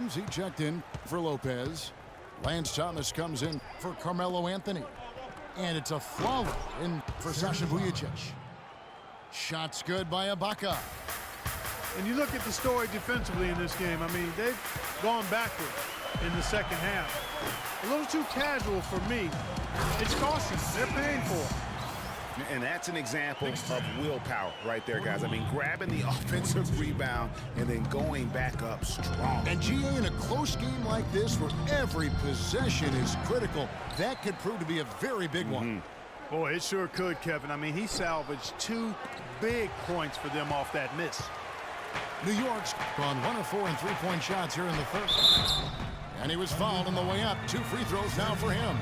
Williams, he checked in for Lopez. Lance Thomas comes in for Carmelo Anthony. And it's a flow in for Sasha Vujacic. Shots good by Ibaka. And you look at the story defensively in this game. I mean, they've gone backward in the second half. A little too casual for me. It's costly. They're paying for it. And that's an example of willpower right there, guys. I mean, grabbing the offensive rebound and then going back up strong. And GA, in a close game like this where every possession is critical, that could prove to be a very big one. Boy, it sure could, Kevin. I mean, he salvaged 2 big points for them off that miss. New York's on 1 of 4 in three-point shots here in the first. And he was fouled on the way up. 2 free throws now for him.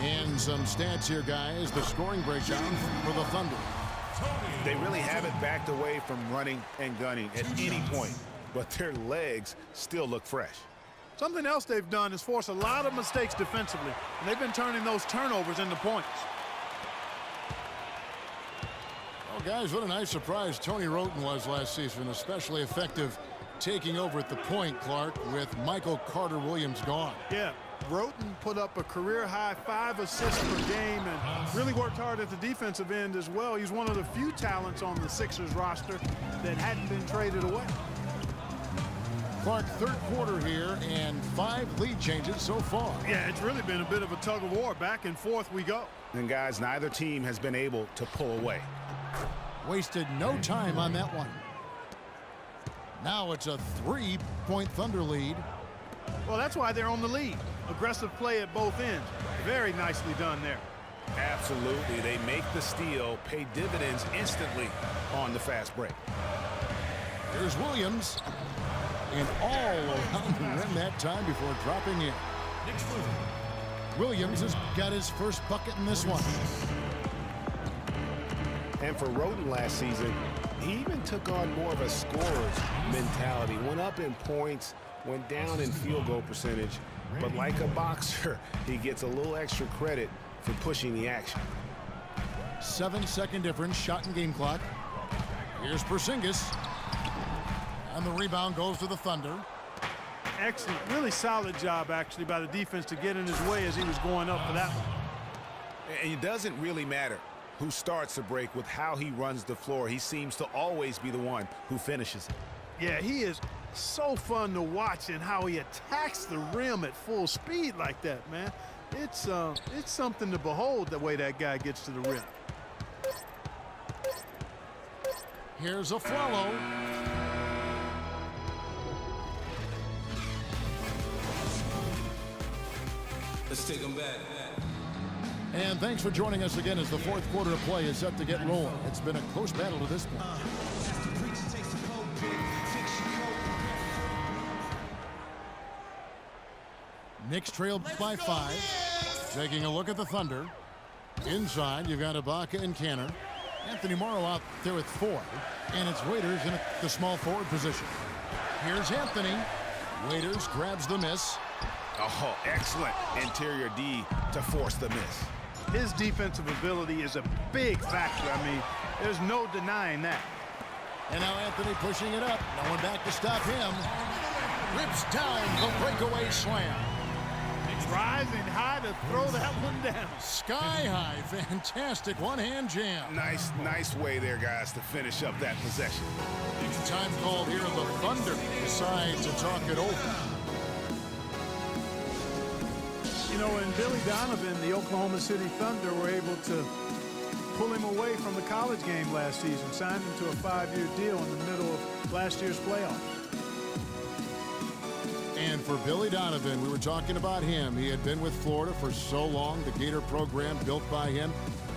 And some stats here, guys. The scoring breakdown for the Thunder. They really haven't backed away from running and gunning at any point, but their legs still look fresh. Something else they've done is force a lot of mistakes defensively, and they've been turning those turnovers into points. Oh, guys, what a nice surprise Tony Roten was last season, especially effective taking over at the point, Clark, with Michael Carter-Williams gone. Yeah. Roten put up a career-high 5 assists per game and really worked hard at the defensive end as well. He's one of the few talents on the Sixers roster that hadn't been traded away. Clark, third quarter here and 5 lead changes so far. Yeah, it's really been a bit of a tug of war. Back and forth we go. And, guys, neither team has been able to pull away. Wasted no time on that one. Now it's a 3-point Thunder lead. Well, that's why they're on the lead. Aggressive play at both ends. Very nicely done there. Absolutely. They make the steal, pay dividends instantly on the fast break. Here's Williams. And all around the rim that time before dropping in. Williams has got his first bucket in this one. And for Roten last season, he even took on more of a scorer's mentality. Went up in points, went down in field goal percentage. But like a boxer, he gets a little extra credit for pushing the action. 7-second difference, shot and game clock. Here's Porzingis. And the rebound goes to the Thunder. Excellent, really solid job actually by the defense to get in his way as he was going up for that one. And it doesn't really matter who starts the break with how he runs the floor. He seems to always be the one who finishes it. Yeah, he is so fun to watch and how he attacks the rim at full speed like that, man. It's something to behold the way that guy gets to the rim. Here's a follow. Let's take him back. And thanks for joining us again as the fourth quarter of play is set to get rolling. It's been a close battle to this point. Knicks trailed by 5. Taking a look at the Thunder. Inside, you've got Ibaka and Canner. Anthony Morrow out there with 4. And it's Waiters in the small forward position. Here's Anthony. Waiters grabs the miss. Oh, excellent interior D to force the miss. His defensive ability is a big factor. I mean, there's no denying that. And now Anthony pushing it up. No one back to stop him. Rips down the breakaway slam. Rising high to throw that one down. Sky high. Fantastic one-hand jam. Nice way there, guys, to finish up that possession. Time called here. The Thunder decide to talk it over. You know, and Billy Donovan, the Oklahoma City Thunder, were able to pull him away from the college game last season, signed him to a 5-year deal in the middle of last year's playoffs. And for Billy Donovan, we were talking about him. He had been with Florida for so long, the Gator program built by him.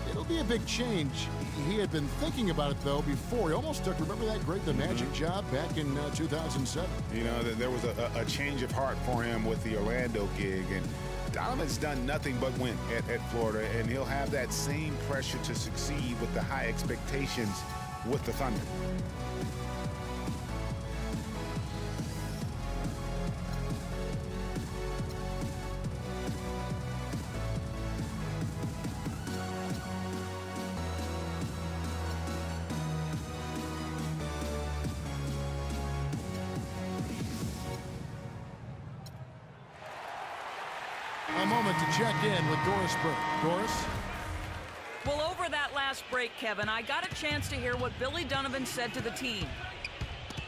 It'll be a big change. He had been thinking about it, though, before. He almost took, remember that great The Magic job back in 2007? You know, there was a change of heart for him with the Orlando gig. And Donovan's done nothing but win at Florida, and he'll have that same pressure to succeed with the high expectations with the Thunder. A moment to check in with Doris Burke. Doris? Well, over that last break, Kevin, I got a chance to hear what Billy Donovan said to the team.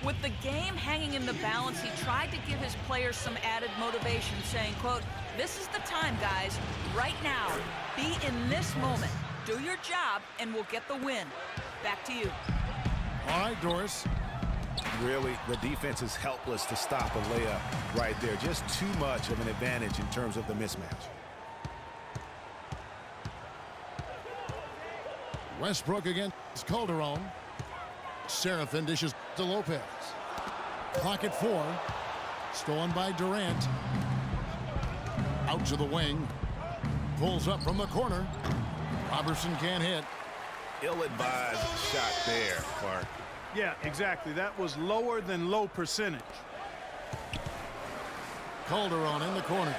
With the game hanging in the balance, he tried to give his players some added motivation, saying, quote, "This is the time, guys. Right now. Be in this moment. Do your job, and we'll get the win." Back to you. All right, Doris. Really, the defense is helpless to stop a layup right there. Just too much of an advantage in terms of the mismatch. Westbrook against Calderon. Serafin dishes to Lopez. Pocket 4. Stolen by Durant. Out to the wing. Pulls up from the corner. Robertson can't hit. Ill-advised shot there, Clark. Yeah, exactly. That was lower than low percentage. Calderon in the corner.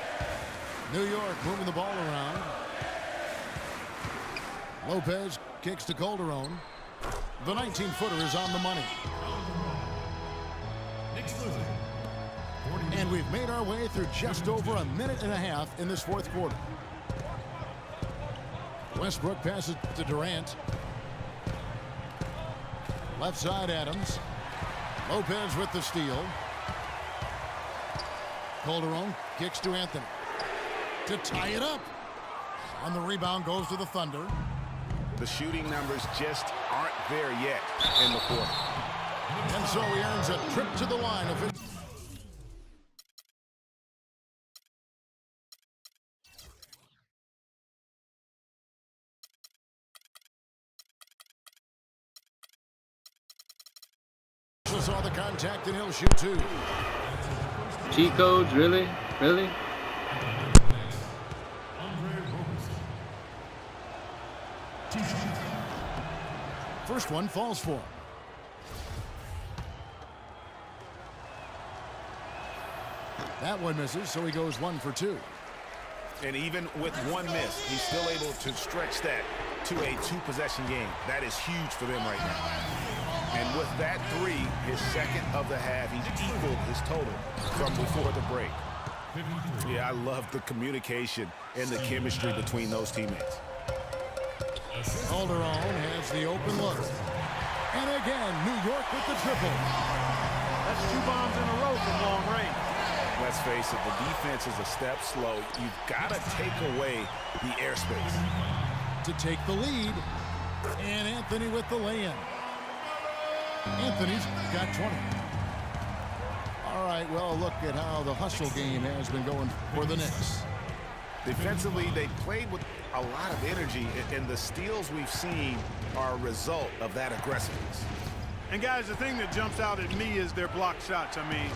New York moving the ball around. Lopez kicks to Calderon. The 19-footer is on the money. And we've made our way through just over a minute and a half in this fourth quarter. Westbrook passes to Durant. Left side, Adams. Lopez with the steal. Calderon kicks to Anthony. To tie it up. And the rebound goes to the Thunder. The shooting numbers just aren't there yet in the quarter. And so he earns a trip to the line of it. Saw the contact and he'll shoot two. Cheat codes, really? Really? First one falls for him. That one misses, so he goes 1 for 2. And even with one miss, he's still able to stretch that to a 2-possession game. That is huge for them right now. And with that 3, his second of the half, he's equaled his total from before the break. Yeah, I love the communication and the chemistry between those teammates. Calderon has the open look. And again, New York with the triple. That's 2 bombs in a row from long range. Let's face it, the defense is a step slow. You've got to take away the airspace. To take the lead. And Anthony with the lay-in. Anthony's got 20. All right, well, look at how the hustle game has been going for the Knicks. Defensively, they played with a lot of energy, and the steals we've seen are a result of that aggressiveness. And guys, the thing that jumps out at me is their block shots. I mean,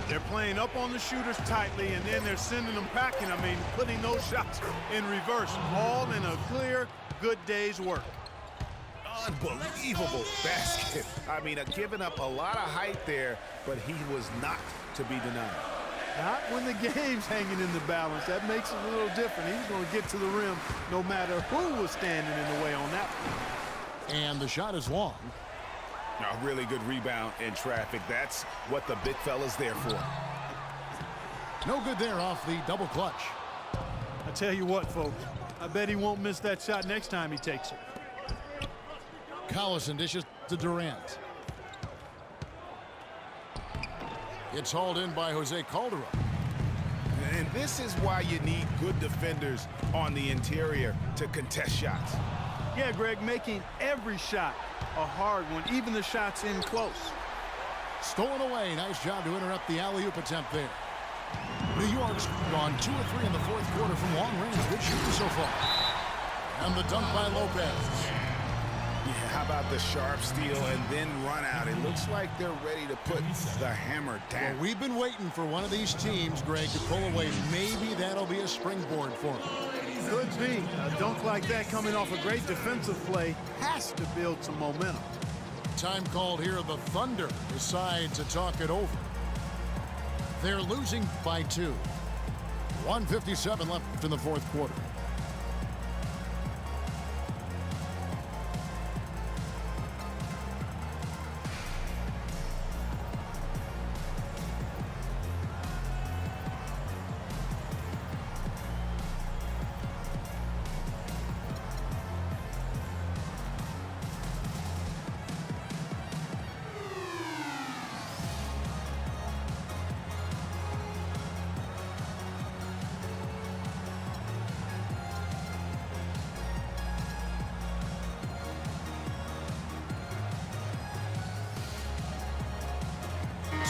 they're playing up on the shooters tightly, and then they're sending them packing. I mean, putting those shots in reverse, all in a clear, good day's work. Unbelievable basket. I mean, giving up a lot of height there, but he was not to be denied. Not when the game's hanging in the balance. That makes it a little different. He's going to get to the rim no matter who was standing in the way on that one. And the shot is long. A really good rebound in traffic. That's what the big fella's there for. No good there off the double clutch. I tell you what, folks, I bet he won't miss that shot next time he takes it. Collison dishes to Durant. It's hauled in by Jose Calderon. And this is why you need good defenders on the interior to contest shots. Yeah, Greg, making every shot a hard one, even the shots in close. Stolen away. Nice job to interrupt the alley-oop attempt there. New York's gone 2 or 3 in the fourth quarter from long range. Good shooting so far. And the dunk by Lopez. Yeah, how about the sharp steal and then run out? It looks like they're ready to put the hammer down. Well, we've been waiting for one of these teams, Greg, to pull away. Maybe that'll be a springboard for them. Could be. A dunk like that coming off a great defensive play has to build some momentum. Time called here. The Thunder decide to talk it over. They're losing by 2. 1:57 left in the fourth quarter.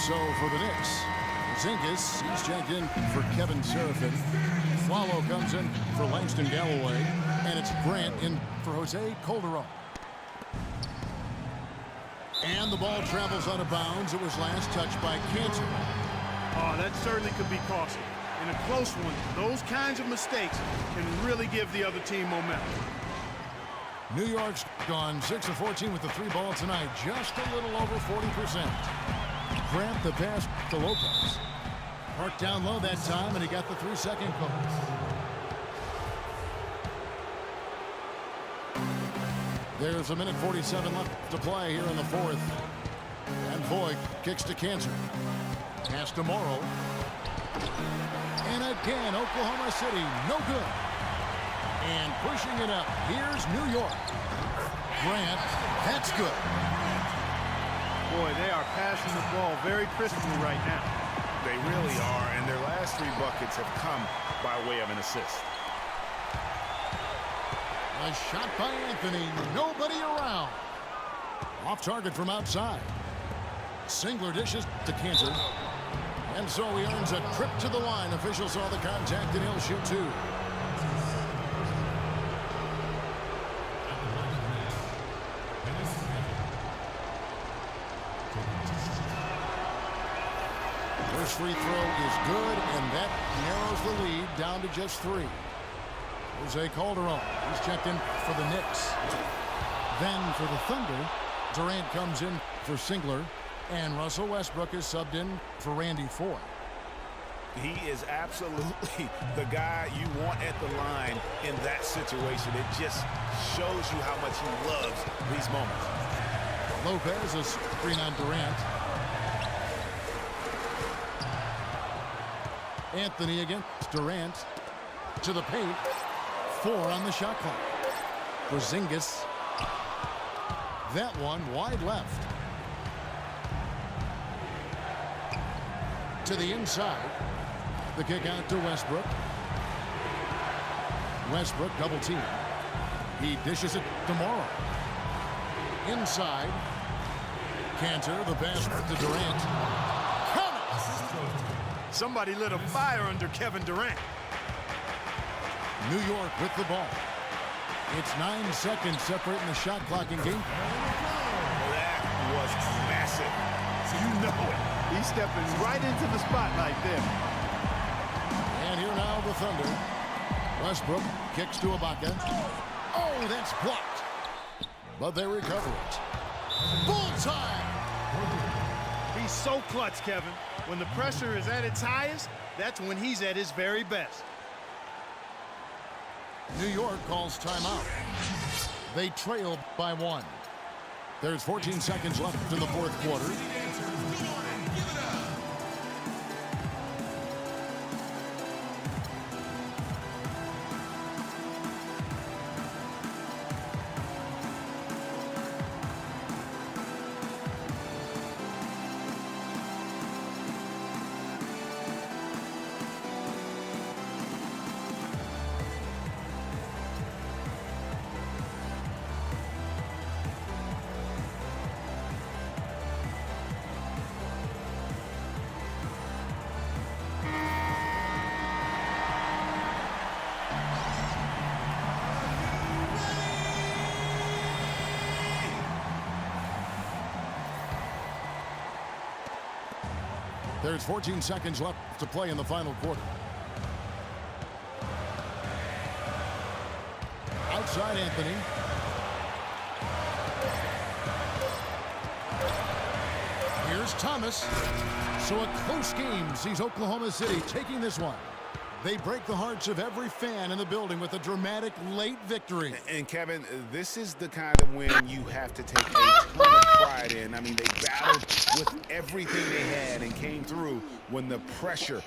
So for the Knicks, Zingas, he's checked in for Kevin Seraphin. Flalo comes in for Langston Galloway. And it's Grant in for Jose Calderon. And the ball travels out of bounds. It was last touched by Cantor. Oh, that certainly could be costly. In a close one, those kinds of mistakes can really give the other team momentum. New York's gone 6 of 14 with the 3 ball tonight. Just a little over 40%. Grant the pass to Lopez. Parked down low that time, and he got the 3-second call. There's a minute 47 left to play here in the fourth. And Voigt kicks to Cantor. Pass to Morrow. And again, Oklahoma City, no good. And pushing it up, here's New York. Grant, that's good. Boy, they are passing the ball very crisply right now. They really are, and their last 3 buckets have come by way of an assist. A shot by Anthony, nobody around. Off target from outside. Singler dishes to Cantor. And so he earns a trip to the line. Officials saw the contact and he'll shoot 2. First free throw is good, and that narrows the lead down to just 3. Jose Calderon, he's checked in for the Knicks. Then for the Thunder, Durant comes in for Singler, and Russell Westbrook is subbed in for Randy Foye. He is absolutely the guy you want at the line in that situation. It just shows you how much he loves these moments. Lopez is screen on Durant. Anthony against Durant to the paint. 4 on the shot clock. Porzingis. That one wide left. To the inside. The kick out to Westbrook. Westbrook double team. He dishes it to Morrow. Inside. Cantor, the pass to Durant. Somebody lit a fire under Kevin Durant. New York with the ball. It's 9 seconds separating the shot clock and game. That was massive. You know it. He's stepping right into the spotlight there. And here now the Thunder. Westbrook kicks to Ibaka. Oh, that's blocked. But they recover it. Full time. He's so clutch, Kevin. When the pressure is at its highest, that's when he's at his very best. New York calls timeout. They trail by 1. There's 14 seconds left in the fourth quarter. There's 14 seconds left to play in the final quarter. Outside Anthony. Here's Thomas. So a close game sees Oklahoma City taking this one. They break the hearts of every fan in the building with a dramatic late victory. And Kevin, this is the kind of win you have to take a ton of pride in. I mean, they battled with everything they had and came through when the pressure